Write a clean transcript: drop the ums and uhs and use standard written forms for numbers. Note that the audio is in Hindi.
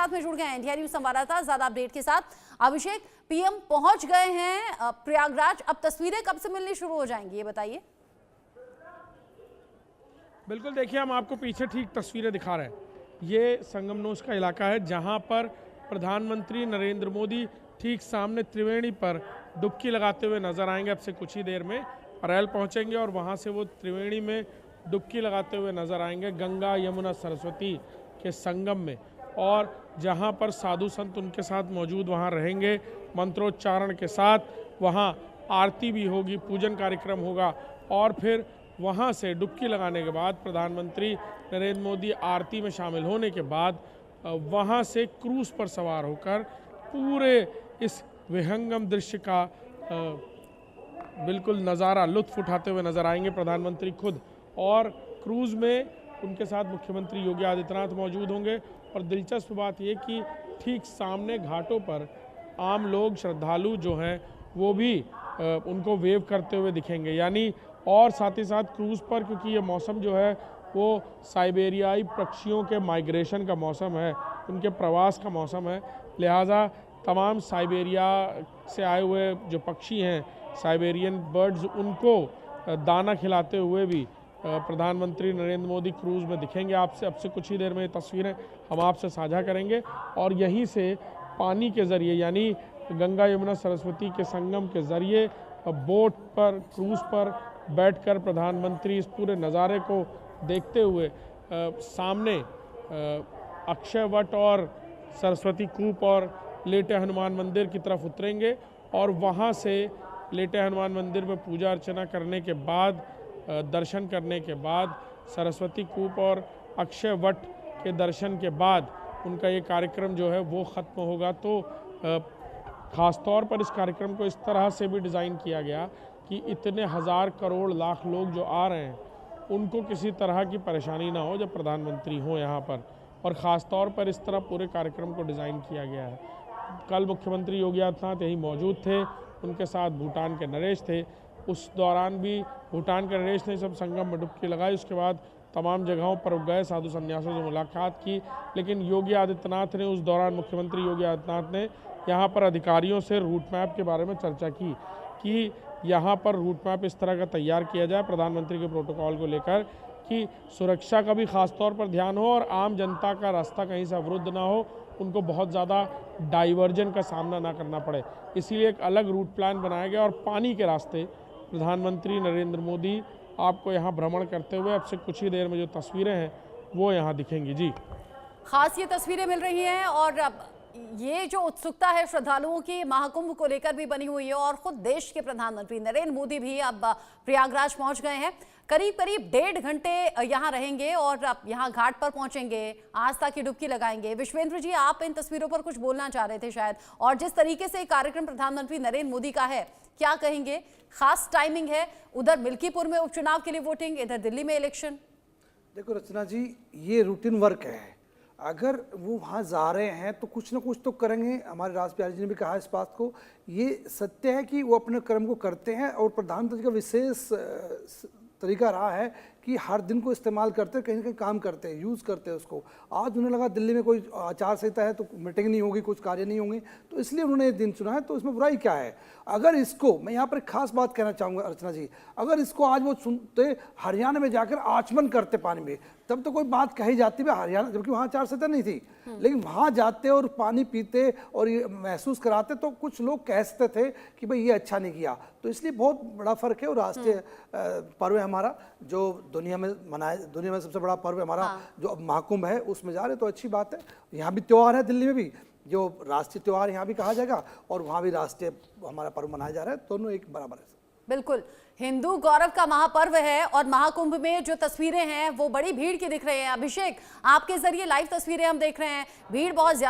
साथ में जुड़ गए हैं इंडिया न्यूज संवाददाता ज्यादा अपडेट के साथ। अभिषेक, पीएम पहुंच गए हैं प्रयागराज, अब तस्वीरें कब से मिलनी शुरू हो जाएंगी ये बताइए। बिल्कुल, देखिए हम आपको पीछे ठीक तस्वीरें दिखा रहे हैं। ये संगमनोस का इलाका है जहां पर प्रधानमंत्री नरेंद्र मोदी ठीक सामने त्रिवेणी पर डुबकी लगाते हुए नजर आएंगे। अब से कुछ ही देर में अरैल पहुंचेंगे और वहां से वो त्रिवेणी में डुबकी लगाते हुए नजर आएंगे गंगा यमुना सरस्वती के संगम में। और जहां पर साधु संत उनके साथ मौजूद वहां रहेंगे, मंत्रोच्चारण के साथ वहां आरती भी होगी, पूजन कार्यक्रम होगा। और फिर वहां से डुबकी लगाने के बाद प्रधानमंत्री नरेंद्र मोदी आरती में शामिल होने के बाद वहां से क्रूज़ पर सवार होकर पूरे इस विहंगम दृश्य का बिल्कुल नज़ारा लुत्फ उठाते हुए नजर आएंगे प्रधानमंत्री खुद। और क्रूज़ में उनके साथ मुख्यमंत्री योगी आदित्यनाथ मौजूद होंगे। और दिलचस्प बात ये कि ठीक सामने घाटों पर आम लोग, श्रद्धालु जो हैं वो भी उनको वेव करते हुए दिखेंगे। यानी और साथ ही साथ क्रूज़ पर, क्योंकि ये मौसम जो है वो साइबेरियाई पक्षियों के माइग्रेशन का मौसम है, उनके प्रवास का मौसम है, लिहाजा तमाम साइबेरिया से आए हुए जो पक्षी हैं, साइबेरियन बर्ड्स, उनको दाना खिलाते हुए भी प्रधानमंत्री नरेंद्र मोदी क्रूज़ में दिखेंगे। आपसे अब से कुछ ही देर में ये तस्वीरें हम आपसे साझा करेंगे। और यहीं से पानी के ज़रिए, यानी गंगा यमुना सरस्वती के संगम के ज़रिए बोट पर, क्रूज़ पर बैठकर प्रधानमंत्री इस पूरे नज़ारे को देखते हुए सामने अक्षय वट और सरस्वती कूप और लेटे हनुमान मंदिर की तरफ उतरेंगे। और वहाँ से लेटे हनुमान मंदिर में पूजा अर्चना करने के बाद, दर्शन करने के बाद, सरस्वती कूप और अक्षय वट के दर्शन के बाद उनका ये कार्यक्रम जो है वो ख़त्म होगा। तो ख़ास तौर पर इस कार्यक्रम को इस तरह से भी डिज़ाइन किया गया कि इतने हज़ार करोड़ लाख लोग जो आ रहे हैं उनको किसी तरह की परेशानी ना हो जब प्रधानमंत्री हों यहाँ पर। और ख़ास तौर पर इस तरह पूरे कार्यक्रम को डिज़ाइन किया गया है। कल मुख्यमंत्री योगी आदित्यनाथ यहीं मौजूद थे, उनके साथ भूटान के नरेश थे। उस दौरान भी भूटान के नरेश ने सब संगम में डुबकी लगाई, उसके बाद तमाम जगहों पर गए, साधु संन्यासियों से मुलाकात की। लेकिन योगी आदित्यनाथ ने उस दौरान, मुख्यमंत्री योगी आदित्यनाथ ने यहाँ पर अधिकारियों से रूट मैप के बारे में चर्चा की कि यहाँ पर रूट मैप इस तरह का तैयार किया जाए प्रधानमंत्री के प्रोटोकॉल को लेकर कि सुरक्षा का भी खास तौर पर ध्यान हो और आम जनता का रास्ता कहीं से अवरुद्ध ना हो, उनको बहुत ज़्यादा डाइवर्जन का सामना ना करना पड़े। इसीलिए एक अलग रूट प्लान बनाया गया। और पानी के रास्ते प्रधानमंत्री नरेंद्र मोदी आपको यहाँ भ्रमण करते हुए अब से कुछ ही देर में जो तस्वीरें हैं वो यहाँ दिखेंगी। जी, खास ये तस्वीरें मिल रही हैं और अब ये जो उत्सुकता है श्रद्धालुओं की महाकुंभ को लेकर भी बनी हुई है। और खुद देश के प्रधानमंत्री नरेंद्र मोदी भी अब प्रयागराज पहुंच गए हैं। करीब करीब 1.5 घंटे यहाँ रहेंगे और अब यहाँ घाट पर पहुंचेंगे, आस्था की डुबकी लगाएंगे। विश्वेंद्र जी, आप इन तस्वीरों पर कुछ बोलना चाह रहे थे शायद, और जिस तरीके से कार्यक्रम प्रधानमंत्री नरेंद्र मोदी का है, क्या कहेंगे? खास टाइमिंग है, उधर मिल्कीपुर में उपचुनाव के लिए वोटिंग, इधर दिल्ली में इलेक्शन। देखो रचना जी, ये रूटीन वर्क है। अगर वो वहाँ जा रहे हैं तो कुछ ना कुछ तो करेंगे। हमारे राष्ट्रपति प्यारे जी ने भी कहा इस बात को, ये सत्य है कि वो अपने कर्म को करते हैं। और प्रधानमंत्री का विशेष तरीका रहा है कि हर दिन को इस्तेमाल करते हैं, कहीं ना कहीं काम करते हैं, यूज़ करते हैं उसको। आज उन्हें लगा दिल्ली में कोई आचार संहिता है तो मीटिंग नहीं होगी, कुछ कार्य नहीं होंगे, तो इसलिए उन्होंने ये दिन चुना है। तो इसमें बुराई क्या है? अगर इसको, मैं यहाँ पर एक खास बात कहना चाहूँगा अर्चना जी, अगर इसको आज वो सुनते, हरियाणा में जाकर आचमन करते पानी में, तब तो कोई बात कही जाती है हरियाणा, जबकि वहाँ आचार संहिता नहीं थी। लेकिन वहाँ जाते और पानी पीते और ये महसूस कराते तो कुछ लोग कहते थे कि भाई ये अच्छा नहीं किया। तो इसलिए बहुत बड़ा फर्क है। और राष्ट्रीय पर्व है हमारा, जो दुनिया में सबसे बड़ा पर्व है हमारा, जो महाकुंभ है, उसमें जा रहे तो अच्छी बात है। यहाँ भी त्यौहार है, दिल्ली में भी जो राष्ट्रीय त्यौहार यहाँ भी कहा जाएगा और वहाँ भी राष्ट्रीय हमारा पर्व मनाया जा रहा है, दोनों एक बराबर है। बिल्कुल, हिंदू गौरव का महापर्व है और महाकुंभ में जो तस्वीरें हैं वो बड़ी भीड़ की दिख रही हैं। अभिषेक, आपके जरिए लाइव तस्वीरें हम देख रहे हैं, भीड़ बहुत ज्यादा